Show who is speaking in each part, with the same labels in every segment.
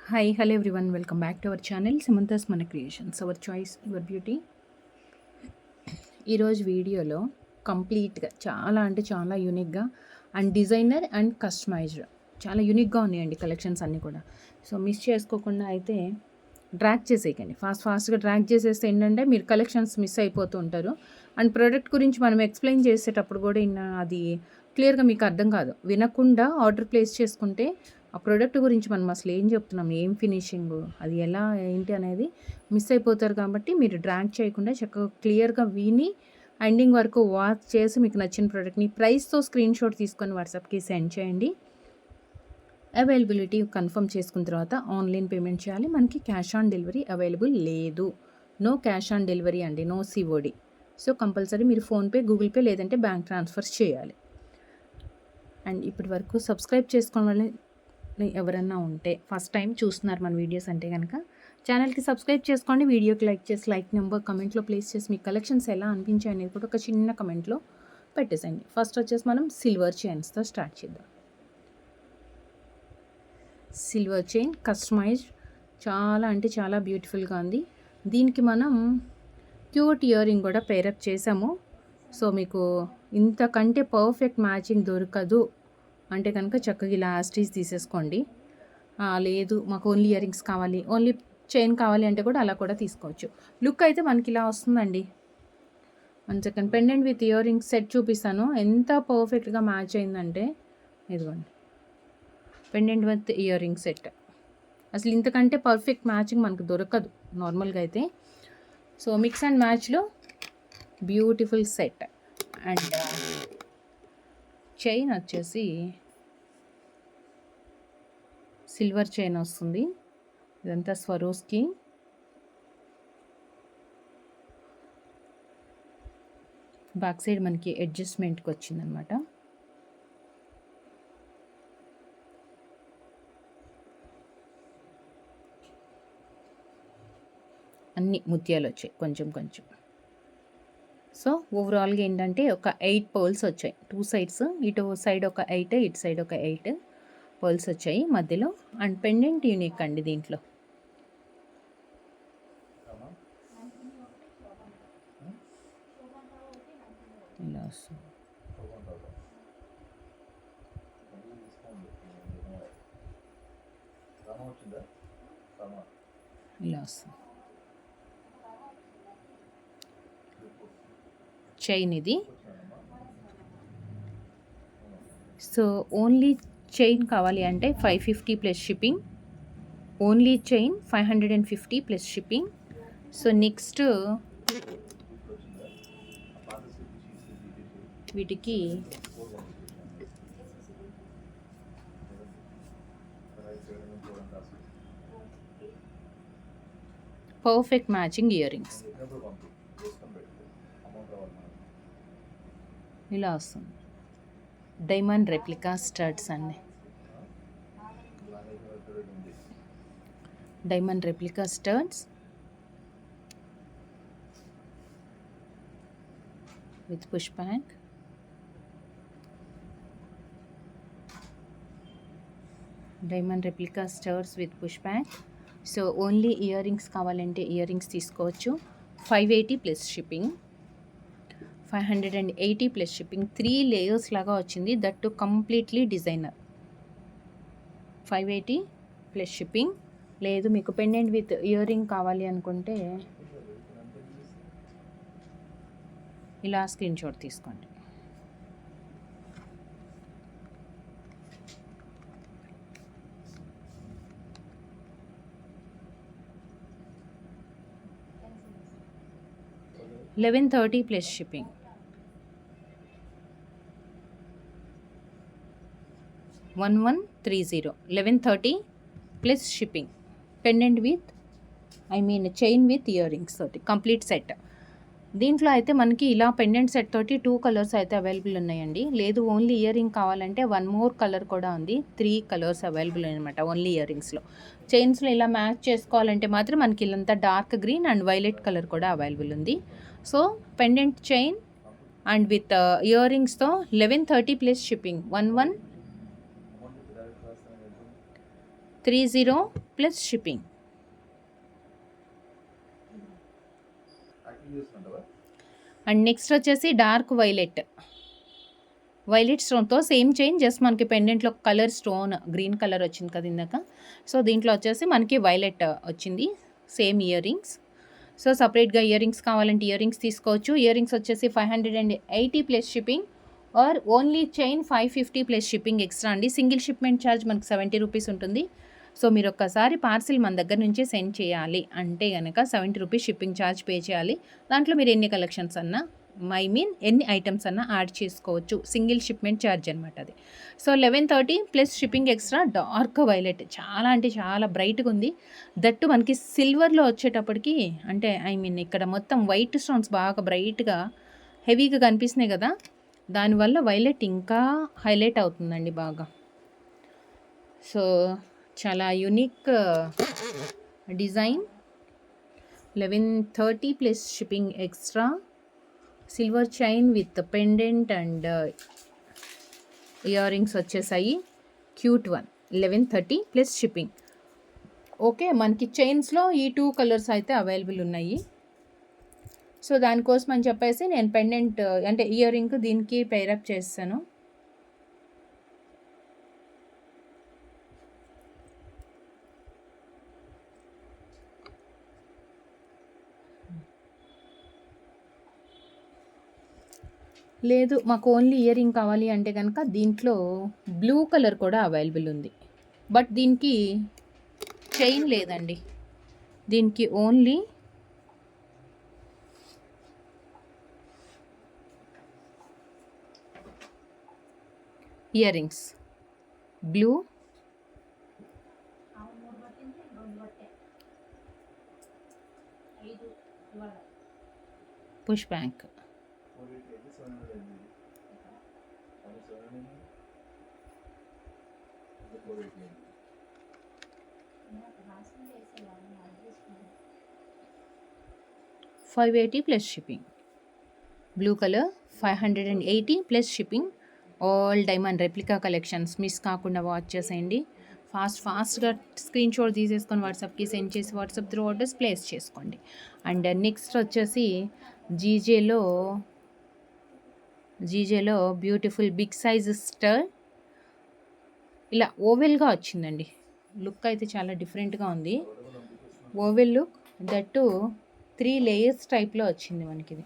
Speaker 1: Hi hello everyone, welcome back to our channel Simanthas మన creations, our choice your beauty. ఈరోజు వీడియోలో కంప్లీట్గా చాలా అంటే చాలా యూనిక్గా అండ్ డిజైనర్ అండ్ కస్టమైజ్డ్ చాలా యూనిక్గా ఉన్నాయండి కలెక్షన్స్ అన్నీ కూడా. సో మిస్ చేసుకోకుండా అయితే డ్రాగ్ చేసేయకండి, ఫాస్ట్గా డ్రాగ్ చేసేస్తే ఏంటంటే మీరు కలెక్షన్స్ మిస్ అయిపోతూ ఉంటారు. అండ్ ప్రోడక్ట్ గురించి మనం ఎక్స్ప్లెయిన్ చేసేటప్పుడు కూడా అది క్లియర్గా మీకు అర్థం కాదు. వినకుండా ఆర్డర్ ప్లేస్ చేసుకుంటే ఆ ప్రోడక్ట్ గురించి మనం అసలు ఏం చెప్తున్నాం, ఏం ఫినిషింగ్, అది ఎలా ఏంటి అనేది మిస్ అయిపోతారు. కాబట్టి మీరు డ్రాగ్ చేయకుండా చక్కగా క్లియర్గా విని ఎండింగ్ వరకు వాచ్ చేసి మీకు నచ్చిన ప్రోడక్ట్ని ప్రైస్తో స్క్రీన్ షాట్ తీసుకొని వాట్సాప్కి సెండ్ చేయండి. అవైలబిలిటీ కన్ఫర్మ్ చేసుకున్న తర్వాత ఆన్లైన్ పేమెంట్ చేయాలి. మనకి క్యాష్ ఆన్ డెలివరీ అవైలబుల్ లేదు. నో క్యాష్ ఆన్ డెలివరీ అండి, నో సిఓడి. సో కంపల్సరీ మీరు ఫోన్పే, గూగుల్ పే లేదంటే బ్యాంక్ ట్రాన్స్ఫర్స్ చేయాలి. అండ్ ఇప్పటి వరకు సబ్స్క్రైబ్ చేసుకోవాలి ఎవరన్నా ఉంటే, ఫస్ట్ టైం చూస్తున్నారు మన వీడియోస్ అంటే కనుక ఛానల్కి సబ్స్క్రైబ్ చేసుకోండి. వీడియోకి లైక్ చేసి లైక్ నెంబర్ కమెంట్లో ప్లేస్ చేసి మీ కలెక్షన్స్ ఎలా అనిపించాయి అనేది కూడా ఒక చిన్న కమెంట్లో పెట్టేసండి. ఫస్ట్ వచ్చేసి మనం సిల్వర్ చైన్స్తో స్టార్ట్ చేద్దాం. సిల్వర్ చైన్ కస్టమైజ్డ్ చాలా అంటే చాలా బ్యూటిఫుల్గా ఉంది. దీనికి మనం క్యూట్ ఇయర్ రింగ్ కూడా పేరప్ చేసాము. సో మీకు ఇంతకంటే పర్ఫెక్ట్ మ్యాచింగ్ దొరకదు అంటే కనుక చక్కగా ఇలా యాస్టీస్ తీసేసుకోండి. లేదు మాకు ఓన్లీ ఇయర్ రింగ్స్ కావాలి, ఓన్లీ చైన్ కావాలి అంటే కూడా అలా కూడా తీసుకోవచ్చు. లుక్ అయితే మనకి ఇలా వస్తుందండి. 1 second pendant with ear rings set చూపిస్తాను. ఎంత పర్ఫెక్ట్గా మ్యాచ్ అయిందంటే ఇదిగోండి, pendant with ear ring set. అసలు ఇంతకంటే పర్ఫెక్ట్ మ్యాచింగ్ మనకు దొరకదు నార్మల్గా అయితే. సో మిక్స్ అండ్ మ్యాచ్లో బ్యూటిఫుల్ సెట్. అండ్ చైన్ వచ్చేసి సిల్వర్ చైన్ వస్తుంది. ఇదంతా స్వరోస్కి. బ్యాక్ సైడ్ మనకి అడ్జస్ట్మెంట్కి వచ్చిందనమాట. అన్ని ముత్యాలు వచ్చాయి కొంచెం కొంచెం. సో ఓవరాల్గా ఏంటంటే ఒక 8 పర్ల్స్ వచ్చాయి 2 సైడ్స్. ఇటు సైడ్ ఒక 8, ఇటు సైడ్ ఒక 8 పర్ల్స్ వచ్చాయి మధ్యలో. అండ్ పెండెంట్ యూనిక్ అండి దీంట్లో. ఇలా వస్తుంది. ఇలా వస్తుంది చైన్ ఇది. సో ఓన్లీ చైన్ కావాలి అంటే 550 plus shipping. Only chain 550 plus shipping. So next వీటికి పర్ఫెక్ట్ మ్యాచింగ్ ఇయర్ రింగ్స్ ఇలా వస్తుంది. డైమండ్ రెప్లికా స్టడ్స్ అండి. Diamond replica studs with push back. Diamond replica studs with push back. So only ear rings కావాలంటే year rings తీసుకోవచ్చు. 580 plus shipping. 580 plus shipping. 3 layers లాగా వచ్చింది, that to completely designer. 580 plus shipping. లేదు మీకు pendant with ear ring కావాలి అనుకుంటే ఇలా screen shot తీసుకోండి. $1130 plus shipping. 1130 1130 plus shipping. Pendant with chain with ear rings తోటి కంప్లీట్ సెట్. దీంట్లో అయితే మనకి ఇలా పెండెంట్ సెట్ తోటి 2 కలర్స్ అయితే అవైలబుల్ ఉన్నాయండి. లేదు ఓన్లీ ఇయర్ రింగ్ కావాలంటే 1 మోర్ కలర్ కూడా ఉంది. 3 కలర్స్ అవైలబుల్ అనమాట ఓన్లీ ఇయర్ రింగ్స్లో. చైన్స్లో ఇలా మ్యాచ్ చేసుకోవాలంటే మాత్రం మనకి ఇల్లంతా dark green and violet colour కూడా అవైలబుల్ ఉంది. So pendant chain and with ear రింగ్స్తో 1130 plus shipping. 1130 plus shipping. And next వచ్చేసి డార్క్ వైలెట్ స్టోన్తో సేమ్ చైన్, జస్ట్ మనకి పెండెంట్లో కలర్ స్టోన్ గ్రీన్ కలర్ వచ్చింది కదా ఇందాక. సో దీంట్లో వచ్చేసి మనకి వైలెట్ వచ్చింది, సేమ్ ఇయర్ రింగ్స్. సో సపరేట్గా ఇయర్ రింగ్స్ కావాలంటే ఇయర్ రింగ్స్ తీసుకోవచ్చు. ఇయర్ రింగ్స్ వచ్చేసి 580 plus shipping, or only chain 550 plus shipping extra అండి. సింగిల్ షిప్మెంట్ ఛార్జ్ మనకి 70 రూపీస్ ఉంటుంది. సో మీరు ఒక్కసారి పార్సిల్ మన దగ్గర నుంచి సెండ్ చేయాలి అంటే కనుక 70 రూపీస్ షిప్పింగ్ ఛార్జ్ పే చేయాలి. దాంట్లో మీరు ఎన్ని కలెక్షన్స్ అన్నా ఎన్ని ఐటమ్స్ అన్నా యాడ్ చేసుకోవచ్చు. సింగిల్ షిప్మెంట్ ఛార్జ్ అనమాట అది. So 1130 plus shipping extra. Dark violet, చాలా అంటే చాలా బ్రైట్గా ఉంది. దట్టు మనకి సిల్వర్లో వచ్చేటప్పటికి, అంటే ఇక్కడ మొత్తం వైట్ స్టోన్స్ బాగా బ్రైట్గా హెవీగా కనిపిస్తున్నాయి కదా, దానివల్ల వైలెట్ ఇంకా హైలైట్ అవుతుందండి బాగా. సో చాలా unique design. 1130 plus shipping extra. Silver chain with pendant and earrings వచ్చేసాయి. Cute one. 1130 plus shipping. Okay, మనకి చైన్స్లో ఈ 2 కలర్స్ అయితే అవైలబుల్ ఉన్నాయి. సో దానికోసం అని చెప్పేసి నేను పెండెంట్ అంటే ఇయర్ రింగ్ దీనికి పేరప్ చేస్తాను. లేదు మాకు ఓన్లీ ఇయర్ రింగ్ కావాలి అంటే కనుక దీంట్లో బ్లూ కలర్ కూడా అవైలబుల్ ఉంది. బట్ దీనికి చైన్ లేదండి, దీనికి only ear rings. Blue, push back. $580 plus shipping. Blue colour 580 plus shipping. All diamond replica collections miss కాకుండా వాచ్ చేసేయండి. ఫాస్ట్గా స్క్రీన్ షాట్ తీసేసుకొని వాట్సాప్కి సెండ్ చేసి వాట్సాప్ త్రూ ఆర్డర్స్ ప్లేస్ చేసుకోండి. అండ్ నెక్స్ట్ వచ్చేసి జీజేలో బ్యూటిఫుల్ బిగ్ సైజ్ స్టర్. ఇలా ఓవెల్గా వచ్చిందండి. లుక్ అయితే చాలా డిఫరెంట్గా ఉంది. ఓవెల్ లుక్, దట్టు 3 లేయర్స్ టైప్లో వచ్చింది మనకి. ఇది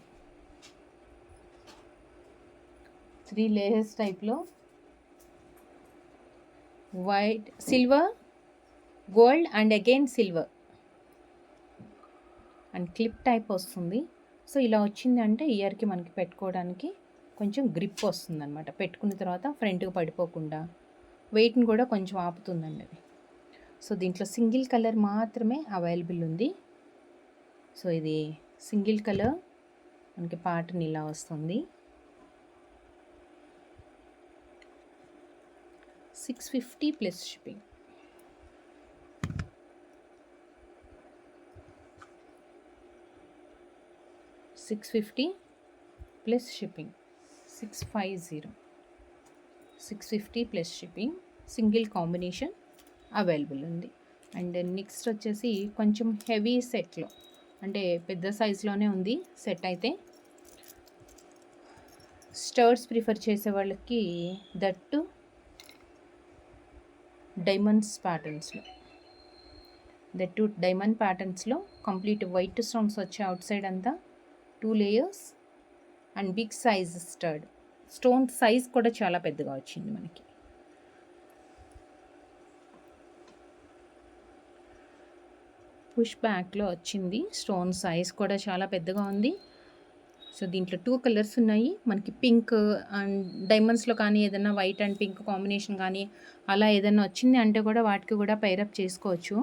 Speaker 1: 3 లేయర్స్ టైప్లో white, silver, gold and again silver and clip type వస్తుంది. సో ఇలా వచ్చిందంటే ఇయర్కి మనకి పెట్టుకోవడానికి కొంచెం గ్రిప్ వస్తుంది అనమాట. పెట్టుకున్న తర్వాత ఫ్రంట్కి పడిపోకుండా వెయిట్ని కూడా కొంచెం ఆపుతుందండి అది. సో దీంట్లో సింగిల్ కలర్ మాత్రమే అవైలబుల్ ఉంది. సో ఇది సింగిల్ కలర్ మనకి ప్యాటర్న్ ఇలా వస్తుంది. 650 plus shipping. $650 plus shipping. 650 plus shipping. Single combination available ఉంది. అండ్ నెక్స్ట్ వచ్చేసి కొంచెం హెవీ సెట్లో, అంటే పెద్ద సైజులోనే ఉంది సెట్ అయితే. స్టర్స్ ప్రిఫర్ చేసే వాళ్ళకి దట్టు డైమండ్స్ ప్యాటర్న్స్లో కంప్లీట్ వైట్ స్టోన్స్ వచ్చే అవుట్ సైడ్ అంతా 2 layers and big size stud. Stone size కూడా చాలా పెద్దగా వచ్చింది మనకి. పుష్ బ్యాక్లో వచ్చింది. స్టోన్ సైజ్ కూడా చాలా పెద్దగా ఉంది. సో దీంట్లో 2 కలర్స్ ఉన్నాయి మనకి. పింక్ అండ్ డైమండ్స్లో కానీ ఏదైనా వైట్ అండ్ పింక్ కాంబినేషన్ కానీ అలా ఏదైనా వచ్చింది అంటే కూడా వాటికి కూడా పైరప్ చేసుకోవచ్చు.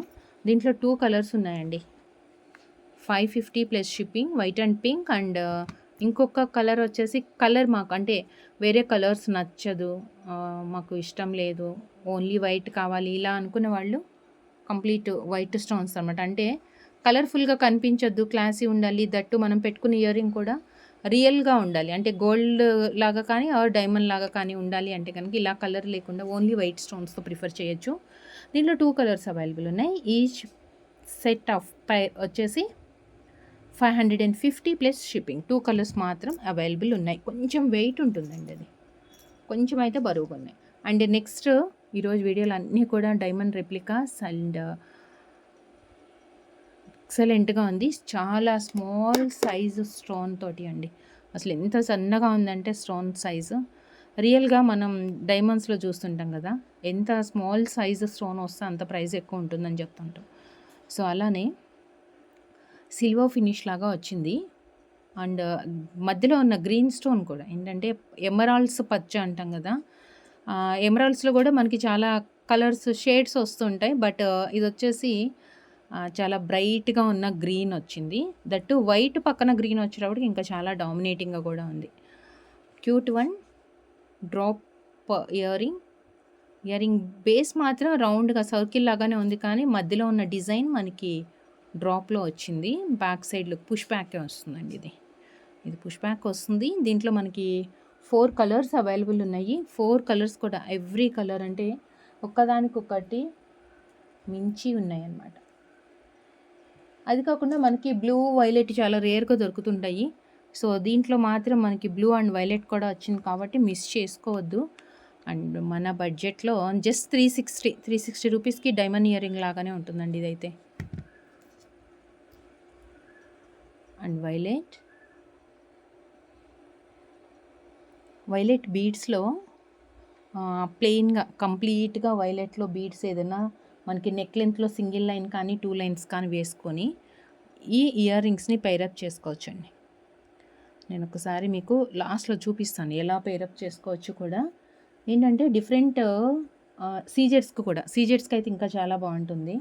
Speaker 1: దీంట్లో 2 కలర్స్ ఉన్నాయండి. 550 plus shipping. White and pink and ఇంకొక కలర్ వచ్చేసి మాకు అంటే వేరే కలర్స్ నచ్చదు, మాకు ఇష్టం లేదు, ఓన్లీ వైట్ కావాలి ఇలా అనుకునే వాళ్ళు కంప్లీట్ వైట్ స్టోన్స్ అనమాట. అంటే కలర్ఫుల్గా కనిపించొద్దు, క్లాసీ ఉండాలి, దట్టు మనం పెట్టుకునే ఇయర్ రింగ్ కూడా రియల్గా ఉండాలి, అంటే గోల్డ్ లాగా కానీ ఆర్ డైమండ్ లాగా కానీ ఉండాలి అంటే కనుక ఇలా కలర్ లేకుండా ఓన్లీ వైట్ స్టోన్స్తో ప్రిఫర్ చేయొచ్చు. దీంట్లో 2 కలర్స్ అవైలబుల్ ఉన్నాయి. ఈచ్ సెట్ ఆఫ్ వచ్చేసి 550 ప్లస్ షిప్పింగ్. 2 కలర్స్ మాత్రం అవైలబుల్ ఉన్నాయి. కొంచెం వెయిట్ ఉంటుందండి అది, కొంచెం అయితే బరువుగా ఉన్నాయి. అండ్ నెక్స్ట్ ఈరోజు వీడియోలు అన్నీ కూడా డైమండ్ రెప్లికాస్ అండ్ ఎక్సలెంట్గా ఉంది. చాలా స్మాల్ సైజు స్టోన్ తోటి అండి. అసలు ఎంత సన్నగా ఉందంటే స్టోన్ సైజు రియల్గా మనం డైమండ్స్లో చూస్తుంటాం కదా, ఎంత స్మాల్ సైజు స్టోన్ వస్తే అంత ప్రైస్ ఎక్కువ ఉంటుందని చెప్తుంటాం. సో అలానే సిల్వర్ ఫినిష్ లాగా వచ్చింది. అండ్ మధ్యలో ఉన్న గ్రీన్ స్టోన్ కూడా ఏంటంటే ఎమరాల్డ్స్ పచ్చ అంటాం కదా, ఎమరాల్డ్స్లో కూడా మనకి చాలా కలర్స్ షేడ్స్ వస్తుంటాయి. బట్ ఇది వచ్చేసి చాలా బ్రైట్గా ఉన్న గ్రీన్ వచ్చింది. దట్టు వైట్ పక్కన గ్రీన్ వచ్చేటప్పటికి ఇంకా చాలా డామినేటింగ్గా కూడా ఉంది. Cute one drop earring base మాత్రం రౌండ్గా సర్కిల్ లాగానే ఉంది, కానీ మధ్యలో ఉన్న డిజైన్ మనకి డ్రాప్లో వచ్చింది. బ్యాక్ సైడ్లో పుష్ బ్యాకే వస్తుందండి. ఇది పుష్ బ్యాక్ వస్తుంది. దీంట్లో మనకి 4 కలర్స్ అవైలబుల్ ఉన్నాయి. 4 కలర్స్ కూడా ఎవ్రీ కలర్ అంటే ఒక్కదానికొకటి మించి ఉన్నాయి అన్నమాట. అది కాకుండా మనకి బ్లూ వైలెట్ చాలా రేర్గా దొరుకుతుంటాయి. సో దీంట్లో మాత్రం మనకి బ్లూ అండ్ వైలెట్ కూడా వచ్చింది కాబట్టి మిస్ చేసుకోవద్దు. అండ్ మన బడ్జెట్లో జస్ట్ 360 రూపీస్కి డైమండ్ ఇయరింగ్ లాగానే ఉంటుందండి ఇదైతే. అండ్ వైలెట్ బీడ్స్లో ప్లెయిన్గా కంప్లీట్గా వైలెట్లో బీడ్స్ ఏదైనా మనకి నెక్ లెంత్లో సింగిల్ లైన్ కానీ 2 లైన్స్ కానీ వేసుకొని ఈ ఇయర్ రింగ్స్ని పైరప్ చేసుకోవచ్చండి. నేను ఒకసారి మీకు లాస్ట్లో చూపిస్తాను ఎలా పైరప్ చేసుకోవచ్చు కూడా. ఏంటంటే డిఫరెంట్ సీజెట్స్కి అయితే ఇంకా చాలా బాగుంటుంది.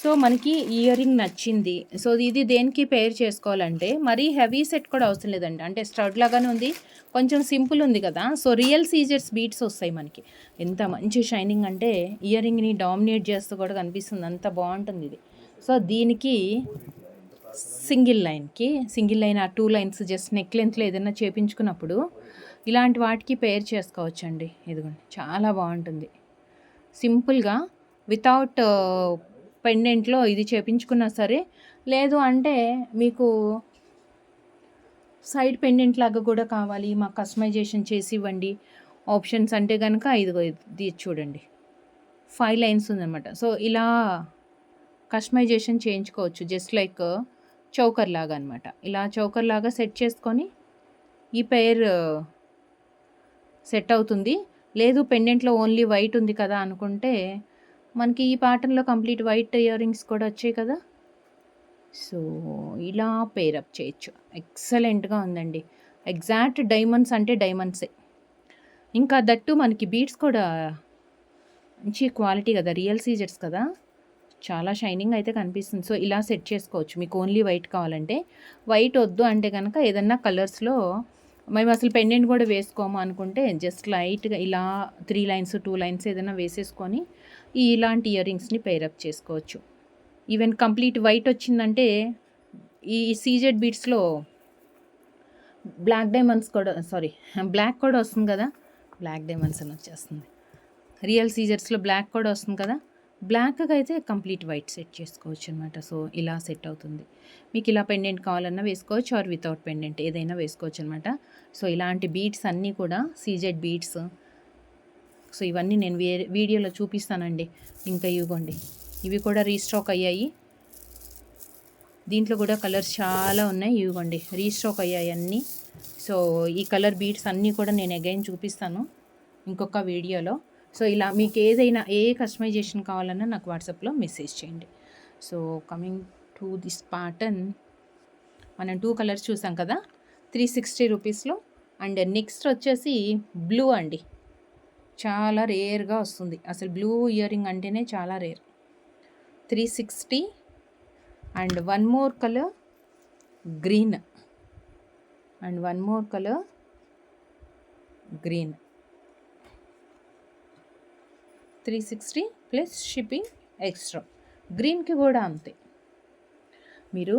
Speaker 1: సో మనకి ఇయర్ రింగ్ నచ్చింది. సో ఇది దేనికి పేర్ చేసుకోవాలంటే మరీ హెవీ సెట్ కూడా అవసరం లేదండి. అంటే స్టడ్ లాగానే ఉంది, కొంచెం సింపుల్ ఉంది కదా. సో రియల్ సీజర్స్ బీట్స్ వస్తాయి మనకి. ఎంత మంచి షైనింగ్ అంటే ఇయర్ రింగ్ని డామినేట్ చేస్తూ కూడా కనిపిస్తుంది, అంత బాగుంటుంది ఇది. సో దీనికి సింగిల్ లైన్ ఆ 2 లైన్స్ జస్ట్ నెక్ లెంత్లో ఏదైనా చేపించుకున్నప్పుడు ఇలాంటి వాటికి పేర్ చేసుకోవచ్చండి. ఇదిగోండి చాలా బాగుంటుంది. సింపుల్గా వితౌట్ పెండెంట్లో ఇది చేపించుకున్నా సరే, లేదు అంటే మీకు సైడ్ పెండెంట్ లాగా కూడా కావాలి, మాకు కస్టమైజేషన్ చేసి ఇవ్వండి ఆప్షన్స్ అంటే కనుక ఇది చూడండి 5 లైన్స్ ఉందన్నమాట. సో ఇలా కస్టమైజేషన్ చేయించుకోవచ్చు. జస్ట్ లైక్ చౌకర్ లాగా అనమాట. ఇలా చౌకర్ లాగా సెట్ చేసుకొని ఈ పేర్ సెట్ అవుతుంది. లేదు పెండెంట్లో ఓన్లీ వైట్ ఉంది కదా అనుకుంటే మనకి ఈ ప్యాటర్న్లో కంప్లీట్ వైట్ ఇయర్ రింగ్స్ కూడా వచ్చాయి కదా. సో ఇలా పేరప్ చేయొచ్చు. ఎక్సలెంట్గా ఉందండి. ఎగ్జాక్ట్ డైమండ్స్ అంటే డైమండ్సే. ఇంకా దట్టు మనకి బీడ్స్ కూడా మంచి క్వాలిటీ కదా, రియల్ సీజెట్స్ కదా, చాలా షైనింగ్ అయితే కనిపిస్తుంది. సో ఇలా సెట్ చేసుకోవచ్చు. మీకు ఓన్లీ వైట్ కావాలంటే, వైట్ వద్దు అంటే కనుక ఏదన్నా కలర్స్లో మేము అసలు పెండెంట్ కూడా వేసుకోము అనుకుంటే జస్ట్ లైట్గా ఇలా 3 లైన్స్ 2 లైన్స్ ఏదైనా వేసేసుకొని ఇలాంటి ఇయర్ రింగ్స్ని పేరప్ చేసుకోవచ్చు. ఈవెన్ కంప్లీట్ వైట్ వచ్చిందంటే ఈ సీజెడ్ బీడ్స్లో బ్లాక్ కూడా వస్తుంది కదా, బ్లాక్ డైమండ్స్ అని వచ్చేస్తుంది. రియల్ సీజర్స్లో బ్లాక్ కూడా వస్తుంది కదా, బ్లాక్గా అయితే కంప్లీట్ వైట్ సెట్ చేసుకోవచ్చు అనమాట. సో ఇలా సెట్ అవుతుంది. మీకు ఇలా పెండెంట్ కావాలన్నా వేసుకోవచ్చు, ఆర్ వితౌట్ పెండెంట్ ఏదైనా వేసుకోవచ్చు అనమాట. సో ఇలాంటి బీడ్స్ అన్నీ కూడా సీజెడ్ బీడ్స్. సో ఇవన్నీ నేను వీడియోలో చూపిస్తానండి. ఇంకా ఇవ్వండి, ఇవి కూడా రీస్టాక్ అయ్యాయి. దీంట్లో కూడా కలర్స్ చాలా ఉన్నాయి. ఇవ్వండి రీస్టాక్ అయ్యాయి అన్నీ. సో ఈ కలర్ బీడ్స్ అన్నీ కూడా నేను అగైన్ చూపిస్తాను ఇంకొక వీడియోలో. సో ఇలా మీకు ఏదైనా ఏ కస్టమైజేషన్ కావాలన్నా నాకు వాట్సాప్లో మెసేజ్ చేయండి. So coming to this pattern, మనం 2 కలర్స్ చూసాం కదా 360 రూపీస్లో. అండ్ నెక్స్ట్ వచ్చేసి బ్లూ అండి. చాలా రేర్గా వస్తుంది అసలు బ్లూ ఇయర్ రింగ్ అంటేనే చాలా rare. 360 and one more colour green, and one more colour green. 360 plus shipping extra. గ్రీన్కి కూడా అంతే. మీరు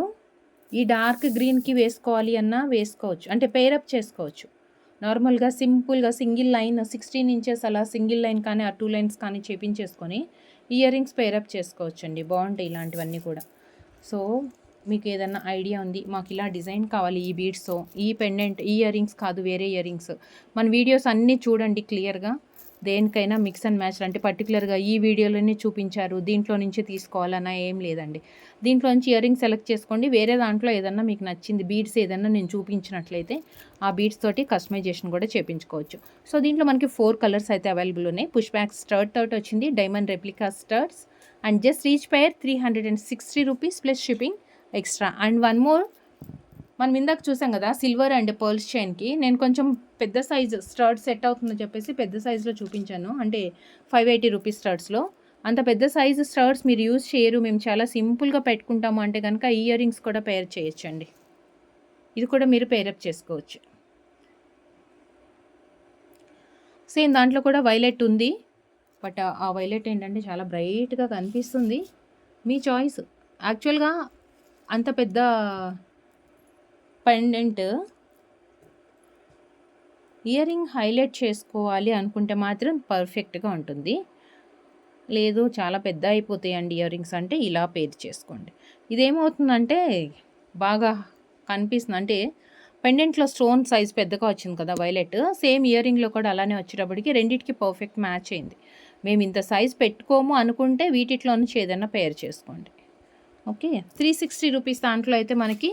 Speaker 1: ఈ డార్క్ గ్రీన్కి వేసుకోవాలి అన్నా వేసుకోవచ్చు, అంటే పేరప్ చేసుకోవచ్చు. నార్మల్గా సింపుల్గా సింగిల్ లైన్ 16 ఇంచెస్ అలా సింగిల్ లైన్ కానీ ఆ 2 లైన్స్ కానీ చేపించేసుకొని ఇయర్ రింగ్స్ పేరప్ చేసుకోవచ్చండి. బాగుంటాయి ఇలాంటివన్నీ కూడా. సో మీకు ఏదన్నా ఐడియా ఉంది, మాకు ఇలా డిజైన్ కావాలి ఈ బీడ్స్తో, ఈ పెండెంట్ ఈ ఇయర్ రింగ్స్ కాదు వేరే ఇయర్ రింగ్స్, మన వీడియోస్ అన్నీ చూడండి క్లియర్గా. దేనికైనా మిక్స్ అండ్ మ్యాచ్ అంటే పర్టికులర్గా ఈ వీడియోలోనే చూపించారు దీంట్లో నుంచి తీసుకోవాలన్నా ఏం లేదండి. దీంట్లో నుంచి ఇయర్ రింగ్ సెలెక్ట్ చేసుకోండి. వేరే దాంట్లో ఏదన్నా మీకు నచ్చింది బీడ్స్ ఏదన్నా నేను చూపించినట్లయితే ఆ బీడ్స్ తోటి కస్టమైజేషన్ కూడా చేయించుకోవచ్చు. సో దీంట్లో మనకి 4 కలర్స్ అయితే అవైలబుల్ ఉన్నాయి. పుష్ బ్యాక్ స్టర్ట్ తోటి వచ్చింది, diamond replica studs and just each pair 360 రూపీస్ plus shipping extra. And one more, మనం ఇందాక చూసాం కదా సిల్వర్ అండ్ పర్ల్స్ చైన్కి నేను కొంచెం పెద్ద సైజు స్టర్ట్ సెట్ అవుతుందని చెప్పేసి పెద్ద సైజులో చూపించాను. అంటే 580 రూపీస్ స్టర్ట్స్లో. అంత పెద్ద సైజు స్టర్ట్స్ మీరు యూజ్ చేయరు, మేము చాలా సింపుల్గా పెట్టుకుంటాము అంటే కనుక ఇయర్ రింగ్స్ కూడా పేర్ చేయొచ్చండి. ఇది కూడా మీరు పేరప్ చేసుకోవచ్చు. సేమ్ దాంట్లో కూడా వైలెట్ ఉంది, బట్ ఆ వైలెట్ ఏంటంటే చాలా బ్రైట్గా కనిపిస్తుంది. మీ చాయిస్. యాక్చువల్గా అంత పెద్ద పెండెంట్ ఇయర్ రింగ్ హైలైట్ చేసుకోవాలి అనుకుంటే మాత్రం పర్ఫెక్ట్గా ఉంటుంది. లేదు చాలా పెద్ద అయిపోతాయండి ఇయర్ రింగ్స్ అంటే ఇలా పేర్ చేసుకోండి. ఇదేమవుతుందంటే బాగా కనిపిస్తుంది, అంటే పెండెంట్లో స్టోన్ సైజ్ పెద్దగా వచ్చింది కదా వైలెట్, సేమ్ ఇయర్ రింగ్లో కూడా అలానే వచ్చేటప్పటికి రెండింటికి పర్ఫెక్ట్ మ్యాచ్ అయింది. మేము ఇంత సైజ్ పెట్టుకోము అనుకుంటే వీటిలో నుంచి ఏదైనా పేర్ చేసుకోండి. ఓకే, 360 రూపీస్ దాంట్లో అయితే మనకి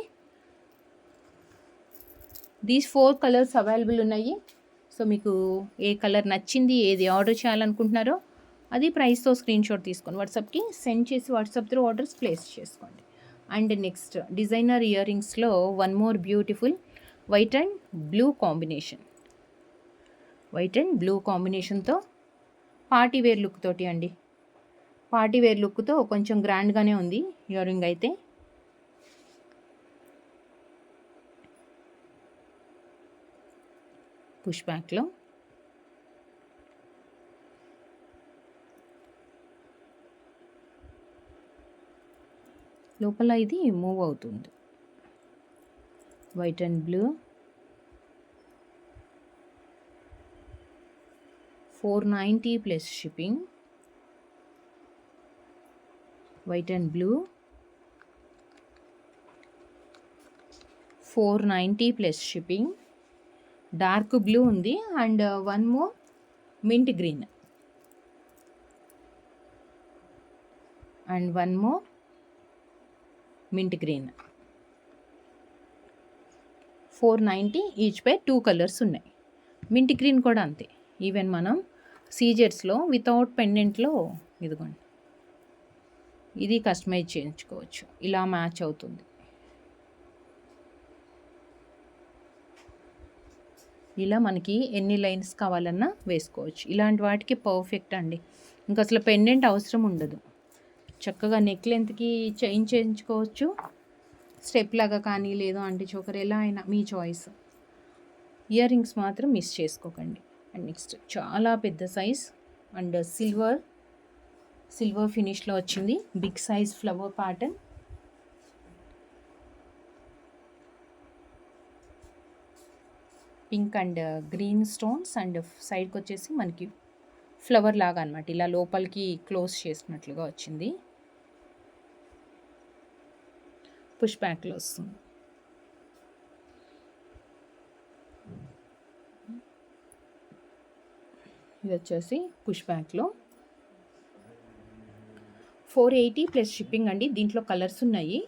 Speaker 1: దీస్ 4 కలర్స్ అవైలబుల్ ఉన్నాయి. సో మీకు ఏ కలర్ నచ్చింది, ఏది ఆర్డర్ చేయాలనుకుంటున్నారో అది ప్రైస్తో స్క్రీన్ షాట్ తీసుకొని వాట్సాప్కి సెండ్ చేసి వాట్సాప్ త్రూ ఆర్డర్స్ ప్లేస్ చేసుకోండి. అండ్ నెక్స్ట్ డిజైనర్ ఇయర్ రింగ్స్లో one more beautiful white and blue combination. White and blue కాంబినేషన్తో పార్టీ వేర్ లుక్ తోటి అండి. పార్టీ వేర్ లుక్తో కొంచెం గ్రాండ్గానే ఉంది ఇయర్ రింగ్ అయితే. పుష్ బ్యాక్లో లోపల ఇది మూవ్ అవుతుంది. White and blue 490 plus shipping. White and blue 490 plus shipping. Dark blue ఉంది and one more mint green and one more mint green. 490 each పై 2 కలర్స్ ఉన్నాయి. మింట్ గ్రీన్ కూడా అంతే. ఈవెన్ మనం సీజెట్స్లో వితౌట్ పెండెంట్లో ఇదిగోండి ఇది కస్టమైజ్ చేయించుకోవచ్చు, ఇలా మ్యాచ్ అవుతుంది. ఇలా మనకి ఎన్ని లైన్స్ కావాలన్నా వేసుకోవచ్చు. ఇలాంటి వాటికి పర్ఫెక్ట్ అండి. ఇంకా అసలు పెండెంట్ అవసరం ఉండదు. చక్కగా నెక్ లెంత్కి చైన్ చేయించుకోవచ్చు, స్టెప్ లాగా కానీ లేదు అంటే చోకర్, ఎలా అయినా మీ చాయిస్. ఇయర్ రింగ్స్ మాత్రం మిస్ చేసుకోకండి. అండ్ నెక్స్ట్ చాలా పెద్ద సైజ్ అండ్ సిల్వర్ ఫినిష్లో వచ్చింది. Big size flower pattern. Pink and green stones and సైడ్కి వచ్చేసి మనకి ఫ్లవర్ లాగా అనమాట, ఇలా లోపలికి క్లోజ్ చేసినట్లుగా వచ్చింది. పుష్ బ్యాక్లో వస్తుంది. ఇది వచ్చేసి పుష్ బ్యాక్లో 480 ప్లస్ షిప్పింగ్ అండి. దీంట్లో కలర్స్ ఉన్నాయి,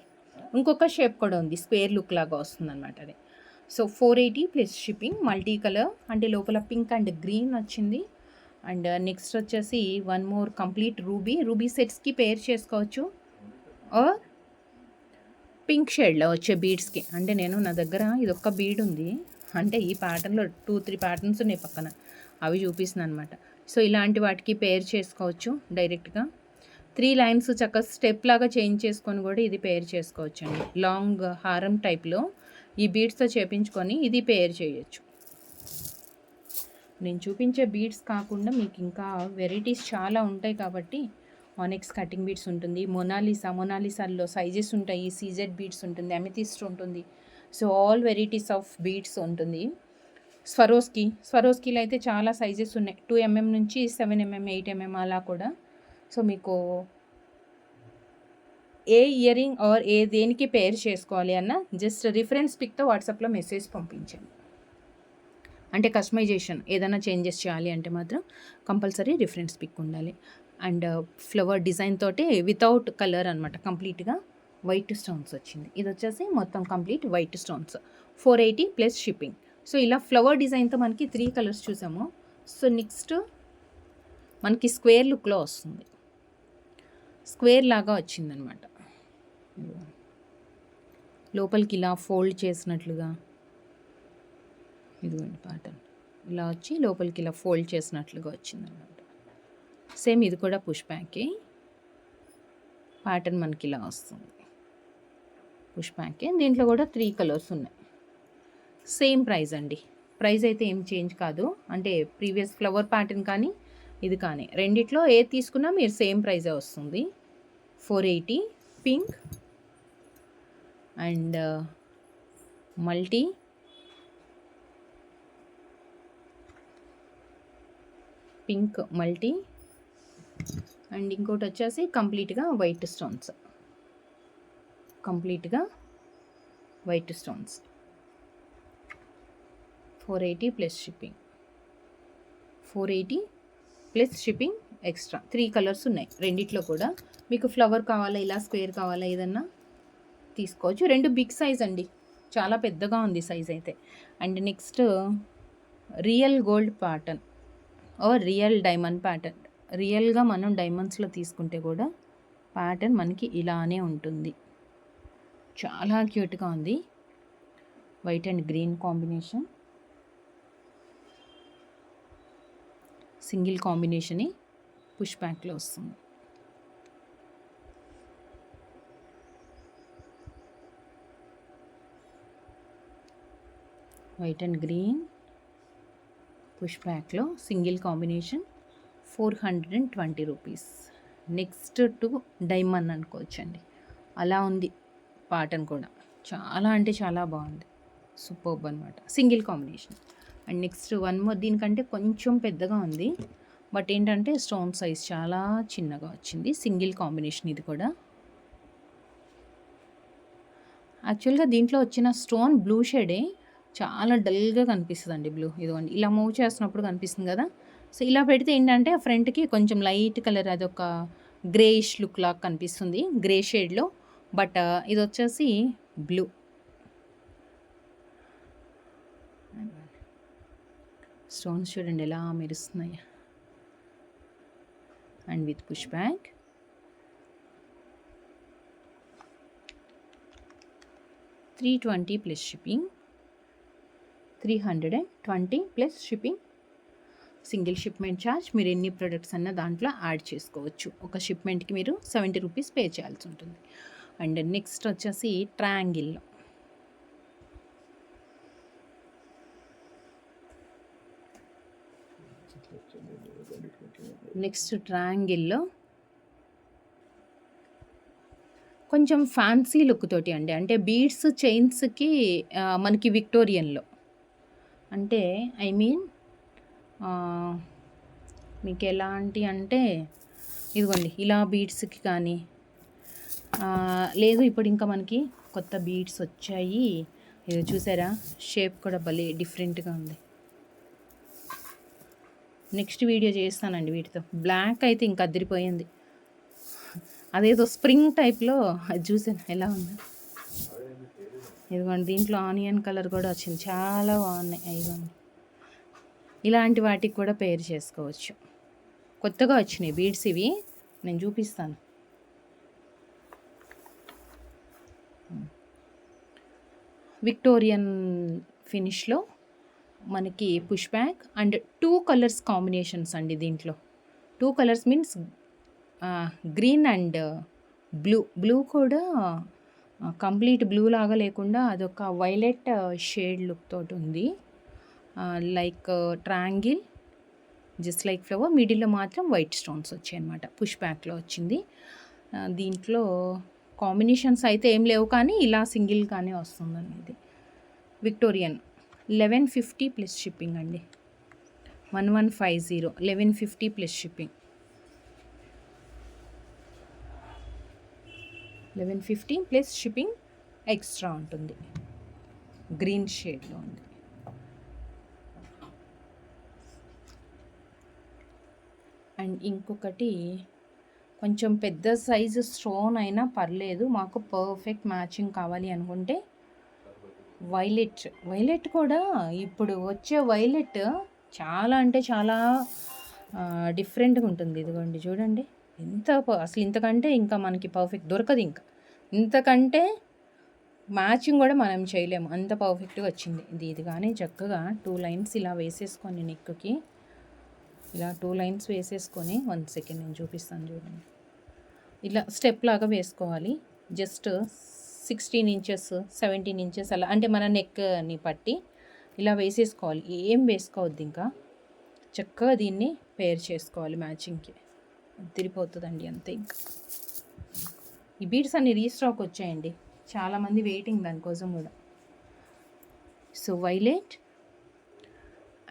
Speaker 1: ఇంకొక షేప్ కూడా ఉంది, స్క్వేర్ లుక్ లాగా వస్తుంది అనమాట అది. So 480 plus shipping, multi colour అంటే లోపల పింక్ అండ్ గ్రీన్ వచ్చింది. అండ్ నెక్స్ట్ వచ్చేసి వన్ మోర్ కంప్లీట్ రూబీ సెట్స్కి పేర్ చేసుకోవచ్చు ఆర్ పింక్ షేడ్లో వచ్చే బీడ్స్కి. అంటే నా దగ్గర ఇదొక్క బీడ్ ఉంది, అంటే ఈ ప్యాటర్న్లో 2-3 ప్యాటర్న్స్ ఉన్నాయి పక్కన, అవి చూపిస్తున్నాను అనమాట. సో ఇలాంటి వాటికి పేర్ చేసుకోవచ్చు డైరెక్ట్గా. 3 లైన్స్ చక్కగా స్టెప్ లాగా చేంజ్ చేసుకొని కూడా ఇది పేర్ చేసుకోవచ్చు అండి. లాంగ్ హారం టైప్లో ఈ బీడ్స్తో చేపించుకొని ఇది పేర్ చేయొచ్చు. నేను చూపించే బీడ్స్ కాకుండా మీకు ఇంకా వెరైటీస్ చాలా ఉంటాయి కాబట్టి ఆనెక్స్ కటింగ్ బీడ్స్ ఉంటుంది, మొనాలిసాల్లో సైజెస్ ఉంటాయి, సీజెడ్ బీడ్స్ ఉంటుంది, అమెథిస్ట్ ఉంటుంది. So all varieties of beads ఉంటుంది. స్వరోస్కీలో అయితే చాలా సైజెస్ ఉన్నాయి. 2mm నుంచి 7mm 8mm అలా కూడా. సో మీకు ఏ ఇయర్ రింగ్ ఆర్ దేనికి పేర్ చేసుకోవాలి అన్న జస్ట్ రిఫరెన్స్ పిక్తో వాట్సాప్లో మెసేజ్ పంపించండి. అంటే కస్టమైజేషన్ ఏదైనా చేంజెస్ చేయాలి అంటే మాత్రం కంపల్సరీ రిఫరెన్స్ పిక్ ఉండాలి. అండ్ ఫ్లవర్ డిజైన్ తోటి వితౌట్ కలర్ అనమాట, కంప్లీట్గా వైట్ స్టోన్స్ వచ్చింది. ఇది వచ్చేసి మొత్తం complete white stones, 480 plus shipping. So ఇలా ఫ్లవర్ డిజైన్తో మనకి 3 కలర్స్ చూసాము. సో నెక్స్ట్ మనకి స్క్వేర్ లుక్లో వస్తుంది, స్క్వేర్ లాగా వచ్చిందనమాట. లోపలికి ఇలా ఫోల్డ్ చేసినట్లుగా ఇదిగోండి ప్యాటర్న్ ఇలా వచ్చి లోపలికి ఇలా ఫోల్డ్ చేసినట్లుగా వచ్చిందనమాట. సేమ్ ఇది కూడా పుష్ బ్యాకే ప్యాటర్న్ మనకి ఇలా వస్తుంది, పుష్ బ్యాకే. దీంట్లో కూడా 3 కలర్స్ ఉన్నాయి. సేమ్ ప్రైస్ అండి, ప్రైస్ అయితే ఏం చేంజ్ కాదు. అంటే ప్రీవియస్ ఫ్లవర్ ప్యాటర్న్ కానీ ఇది కానీ రెండిట్లో ఏది తీసుకున్నా మీరు సేమ్ ప్రైజే వస్తుంది. 480 pink and multi pink multi and ఇంకోటి వచ్చేసి కంప్లీట్గా వైట్ స్టోన్స్, కంప్లీట్గా white stones 480 plus shipping, 480 plus shipping extra. 3 colours ఉన్నాయి రెండిట్లో కూడా. మీకు ఫ్లవర్ కావాలా ఇలా స్క్వేర్ కావాలా ఏదన్నా తీసుకోవచ్చు. 2 బిగ్ సైజ్ అండి, చాలా పెద్దగా ఉంది సైజ్ అయితే. And next real gold pattern or real diamond pattern. రియల్గా మనం డైమండ్స్లో తీసుకుంటే కూడా ప్యాటర్న్ మనకి ఇలానే ఉంటుంది, చాలా క్యూట్గా ఉంది. White and green combination, single కాంబినేషనే పుష్ బ్యాక్లో వస్తుంది. వైట్ అండ్ గ్రీన్ పుష్ బ్యాక్లో single combination 420 rupees. Next to diamond అనుకోవచ్చండి, అలా ఉంది ప్యాటర్న్ కూడా. చాలా అంటే చాలా బాగుంది, సూపర్బ్ అనమాట, single combination. And next one more, దీనికంటే కొంచెం పెద్దగా ఉంది బట్ ఏంటంటే స్టోన్ సైజ్ చాలా చిన్నగా వచ్చింది, సింగిల్ కాంబినేషన్. ఇది కూడా యాక్చువల్గా దీంట్లో వచ్చిన స్టోన్ బ్లూ షేడే, చాలా డల్గా కనిపిస్తుంది అండి బ్లూ. ఇదిగోండి ఇలా మూవ్ చేస్తున్నప్పుడు కనిపిస్తుంది కదా. సో ఇలా పెడితే ఏంటంటే ఫ్రంట్కి కొంచెం లైట్ కలర్, అదొక గ్రేయిష్ లుక్ లాగా కనిపిస్తుంది, గ్రే షేడ్లో. బట్ ఇది వచ్చేసి బ్లూ. స్టోన్స్ చూడండి ఎలా మెరుస్తున్నాయి. And with push back, $320 plus shipping, 320 plus shipping. Single shipment charge, మీరు ఎన్ని ప్రొడక్ట్స్ అన్న దాంట్లో యాడ్ చేసుకోవచ్చు. ఒక షిప్మెంట్కి మీరు 70 రూపీస్ పే చేయాల్సి ఉంటుంది. అండ్ నెక్స్ట్ వచ్చేసి ట్రయాంగిల్లో, కొంచెం ఫ్యాన్సీ లుక్ తోటి అండి. అంటే బీడ్స్ చైన్స్కి మనకి విక్టోరియన్లో, అంటే ఐ మీన్ మీకు ఎలాంటి అంటే ఇదిగోండి ఇలా బీడ్స్కి కానీ లేదు, ఇప్పుడు ఇంకా మనకి కొత్త బీడ్స్ వచ్చాయి. ఇది చూసారా, షేప్ కూడా భలే డిఫరెంట్గా ఉంది. నెక్స్ట్ వీడియో చేస్తానండి వీటితో. బ్లాక్ అయితే ఇంకా అదిరిపోయింది, అదేదో స్ప్రింగ్ టైప్లో అది చూసాను ఎలా ఉందో. ఇదిగోండి దీంట్లో ఆనియన్ కలర్ కూడా వచ్చింది, చాలా బాగున్నాయి. ఇదిగోండి ఇలాంటి వాటికి కూడా పేర్ చేసుకోవచ్చు. కొత్తగా వచ్చినాయి బీడ్స్ ఇవి, నేను చూపిస్తాను. విక్టోరియన్ ఫినిష్లో మనకి push back and 2 colours combinations అండి. దీంట్లో 2 colours means green and blue కూడా కంప్లీట్ బ్లూ లాగా లేకుండా అదొక వైలెట్ షేడ్ లుక్ తోటి ఉంది. Like triangle, just like flower, మిడిల్లో మాత్రం వైట్ స్టోన్స్ వచ్చాయి అనమాట. పుష్ బ్యాక్లో వచ్చింది. దీంట్లో కాంబినేషన్స్ అయితే ఏం లేవు కానీ ఇలా సింగిల్గానే వస్తుంది అనేది. విక్టోరియన్ 1150 ప్లస్ షిప్పింగ్ అండి. 1150 1150 plus shipping. 1150 plus shipping extra ఉంటుంది. గ్రీన్ షేడ్లో ఉంది. అండ్ ఇంకొకటి కొంచెం పెద్ద సైజు స్టోన్ అయినా పర్లేదు, మాకు పర్ఫెక్ట్ మ్యాచింగ్ కావాలి అనుకుంటే వైలెట్ కూడా ఇప్పుడు వచ్చే వైలెట్ చాలా అంటే చాలా డిఫరెంట్గా ఉంటుంది. ఇదిగోండి చూడండి ఎంత అసలు ఇంతకంటే ఇంకా మనకి పర్ఫెక్ట్ దొరకదు. ఇంకా ఇంతకంటే మ్యాచింగ్ కూడా మనం చేయలేము, అంత పర్ఫెక్ట్గా వచ్చింది. ఇది కానీ చక్కగా 2 లైన్స్ ఇలా వేసేసుకొని నెక్కి ఇలా 2 లైన్స్ వేసేసుకొని 1 సెకండ్ నేను చూపిస్తాను చూడండి. ఇలా స్టెప్ లాగా వేసుకోవాలి. జస్ట్ 16 ఇంచెస్ 17 ఇంచెస్ అలా, అంటే మన నెక్ని పట్టి ఇలా వేసేసుకోవాలి. ఏం వేసుకోవద్దు, ఇంకా చక్కగా దీన్ని పేర్ చేసుకోవాలి మ్యాచింగ్కి. తిరిగిపోతుందండి అంతే. ఇంకా ఈ బీడ్స్ అన్ని రీస్టాక్ వచ్చాయండి, చాలామంది వెయిటింగ్ దానికోసం కూడా. So violet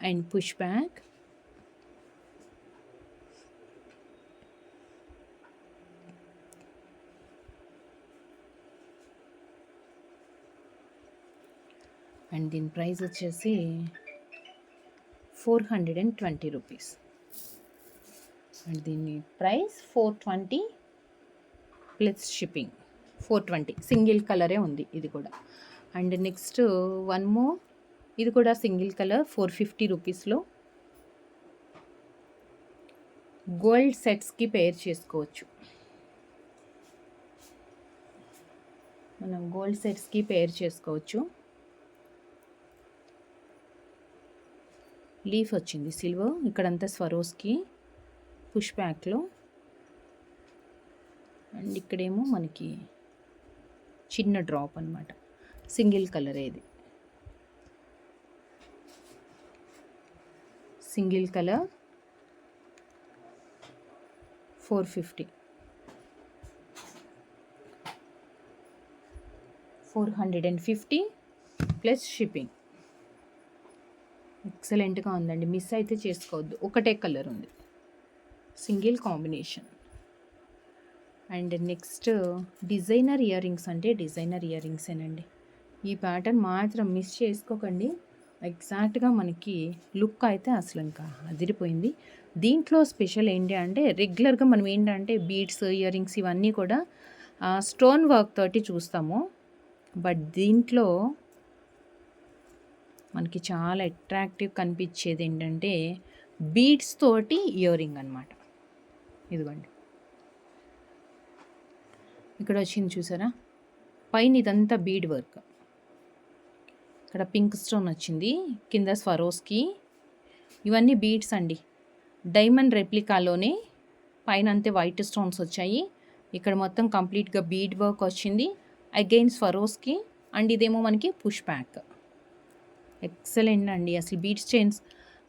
Speaker 1: and push back, and దీని ప్రైస్ వచ్చేసి 420 రూపీస్. అండ్ దీని ప్రైస్ 420 ప్లస్ షిప్పింగ్. 420 సింగిల్ కలరే ఉంది ఇది కూడా. అండ్ నెక్స్ట్ వన్ మోర్, ఇది కూడా సింగిల్ కలర్ 450 రూపీస్లో గోల్డ్ సెట్స్కి పేర్ చేసుకోవచ్చు. మనం గోల్డ్ సెట్స్కి పేర్ చేసుకోవచ్చు. లీఫ్ వచ్చింది సిల్వర్, ఇక్కడంతా స్వరోస్కి పుష్ బ్యాక్లో. అండ్ ఇక్కడేమో మనకి చిన్న డ్రాప్ అనమాట, సింగిల్ కలర్. ఇది సింగిల్ కలర్ 450, 450 ప్లస్ షిప్పింగ్. ఎక్సలెంట్గా ఉందండి, మిస్ అయితే చేసుకోవద్దు. ఒకటే కలర్ ఉంది, single combination. And next designer ear rings, అంటే డిజైనర్ ఇయర్ రింగ్సేనండి. ఈ ప్యాటర్న్ మాత్రం మిస్ చేసుకోకండి. ఎగ్జాక్ట్గా మనకి లుక్ అయితే అసలు ఇంకా అదిరిపోయింది. దీంట్లో స్పెషల్ ఏంటి అంటే, రెగ్యులర్గా మనం ఏంటంటే బీడ్స్ ఇయర్ రింగ్స్ ఇవన్నీ కూడా స్టోన్ వర్క్ తోటి చూస్తాము. బట్ దీంట్లో మనకి చాలా అట్రాక్టివ్ కనిపించేది ఏంటంటే బీడ్స్ తోటి ఇయర్ రింగ్ అనమాట. ఇదిగోండి ఇక్కడ వచ్చింది చూసారా, పైన ఇదంతా బీడ్ వర్క్. ఇక్కడ పింక్ స్టోన్ వచ్చింది, కింద స్వరోస్కి. ఇవన్నీ బీడ్స్ అండి, డైమండ్ రెప్లికాలోనే పైన అంతే వైట్ స్టోన్స్ వచ్చాయి. ఇక్కడ మొత్తం కంప్లీట్గా బీడ్ వర్క్ వచ్చింది, అగైన్ స్వరోస్కి. అండ్ ఇదేమో మనకి పుష్ బ్యాక్. ఎక్సలెంట్ అండి, అసలు బీడ్స్ చైన్స్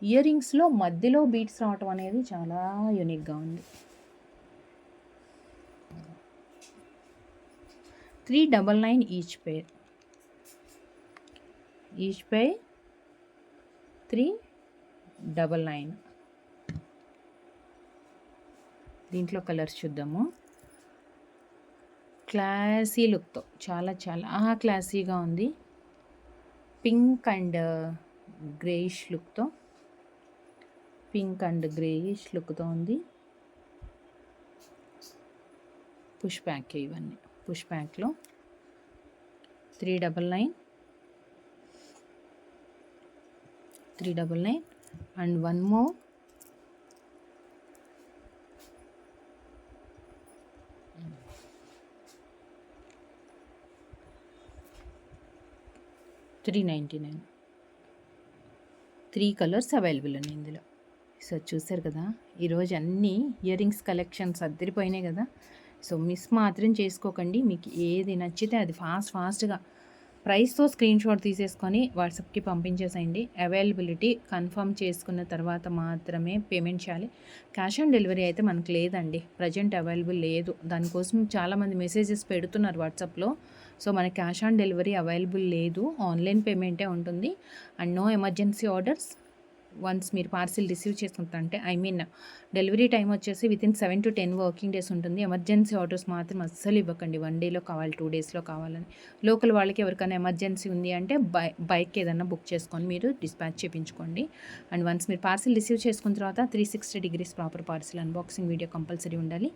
Speaker 1: ఇయర్ రింగ్స్లో మధ్యలో బీడ్స్ రావటం అనేది చాలా యూనిక్గా ఉంది. 399 ఈచ్ పేర్. 399. దీంట్లో కలర్స్ చూద్దాము. క్లాసీ లుక్తో చాలా చాలా క్లాసీగా ఉంది. పింక్ అండ్ గ్రేయిష్ లుక్తో ఉంది. పుష్ బ్యాక్, ఇవన్నీ పుష్ బ్యాక్లో 399 and one more 399. 3 colours available అండి ఇందులో. సో చూసారు కదా, ఈరోజు అన్ని ఇయర్ రింగ్స్ కలెక్షన్స్ అద్దరిపోయినాయి కదా. సో మిస్ మాత్రం చేసుకోకండి. మీకు ఏది నచ్చితే అది ఫాస్ట్గా ప్రైస్తో స్క్రీన్ షాట్ తీసేసుకొని వాట్సాప్కి పంపించేసేయండి. అవైలబిలిటీ కన్ఫర్మ్ చేసుకున్న తర్వాత మాత్రమే పేమెంట్ చేయాలి. క్యాష్ ఆన్ డెలివరీ అయితే మనకు లేదండి, ప్రజెంట్ అవైలబుల్ లేదు. దానికోసం చాలామంది మెసేజెస్ పెడుతున్నారు వాట్సాప్లో, సో మనకి క్యాష్ ఆన్ డెలివరీ అవైలబుల్ లేదు, ఆన్లైన్ పేమెంటే ఉంటుంది. And no emergency orders. Once మీరు పార్సిల్ రిసీవ్ చేసుకుంటే డెలివరీ టైం వచ్చేసి వితిన్ 7 to 10 వర్కింగ్ డేస్ ఉంటుంది. ఎమర్జెన్సీ ఆర్డర్స్ మాత్రం అస్సలు ఇవ్వకండి, 1 డేలో కావాలి, 2 డేస్లో కావాలని. లోకల్ వాళ్ళకి ఎవరికైనా ఎమర్జెన్సీ ఉంది అంటే బైక్ ఏదైనా బుక్ చేసుకొని మీరు డిస్పాచ్ చేయించుకోండి. అండ్ వన్స్ మీరు పార్సిల్ రిసీవ్ చేసుకున్న తర్వాత 360 degrees proper parcel unboxing video compulsory ఉండాలి.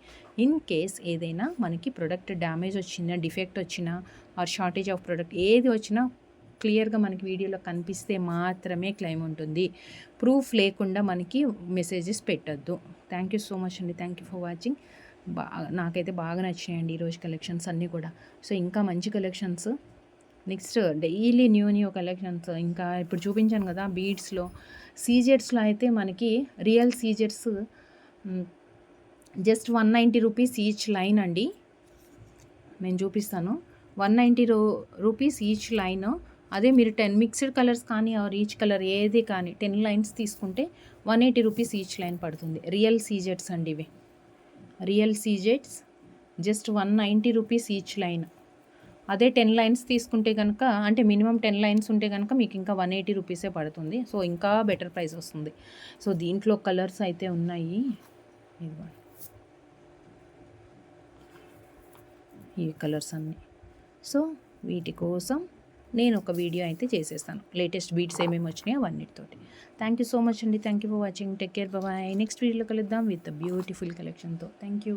Speaker 1: ఇన్ కేస్ ఏదైనా మనకి ప్రొడక్ట్ డ్యామేజ్ వచ్చినా, డిఫెక్ట్ వచ్చినా ఆర్ షార్టేజ్ ఆఫ్ ప్రొడక్ట్ ఏది వచ్చినా క్లియర్గా మనకి వీడియోలో కనిపిస్తే మాత్రమే క్లెయిమ్ ఉంటుంది. ప్రూఫ్ లేకుండా మనకి మెసేజెస్ పెట్టద్దు. థ్యాంక్ యూ సో మచ్ అండి, థ్యాంక్ యూ ఫర్ వాచింగ్. నాకైతే బాగా నచ్చినాయండి ఈరోజు కలెక్షన్స్ అన్నీ కూడా. సో ఇంకా మంచి collections next daily new collections ఇంకా ఇప్పుడు చూపించాను కదా. బీడ్స్లో సీజెట్స్లో అయితే మనకి రియల్ సీజెట్స్ జస్ట్ 190 రూపీస్ ఈచ్ లైన్ అండి. నేను చూపిస్తాను, 190 రూపీస్ ఈచ్ లైన్. అదే మీరు 10 మిక్స్డ్ కలర్స్ కానీ ఆర్ ఈచ్ కలర్ ఏది కానీ 10 లైన్స్ తీసుకుంటే 180 రూపీస్ ఈచ్ లైన్ పడుతుంది. రియల్ సీజెట్స్ అండి ఇవి, రియల్ సీజెట్స్ జస్ట్ 190 రూపీస్ ఈచ్ లైన్. అదే 10 లైన్స్ తీసుకుంటే కనుక, అంటే మినిమం 10 లైన్స్ ఉంటే కనుక మీకు ఇంకా 180 రూపీసే పడుతుంది. సో ఇంకా బెటర్ ప్రైస్ వస్తుంది. సో దీంట్లో కలర్స్ అయితే ఉన్నాయి, ఈ కలర్స్ అన్నీ. సో వీటి కోసం నేను ఒక వీడియో అయితే చేసేస్తాను, లేటెస్ట్ బీట్స్ ఏమేమి వచ్చినాయో అవన్నిటితోటి. థ్యాంక్ యూ సో మచ్ అండి, thank you for watching. Take care, bye. Next వీడియోలో కలుద్దాం విత్ బ్యూటిఫుల్ కలెక్షన్తో. Thank you.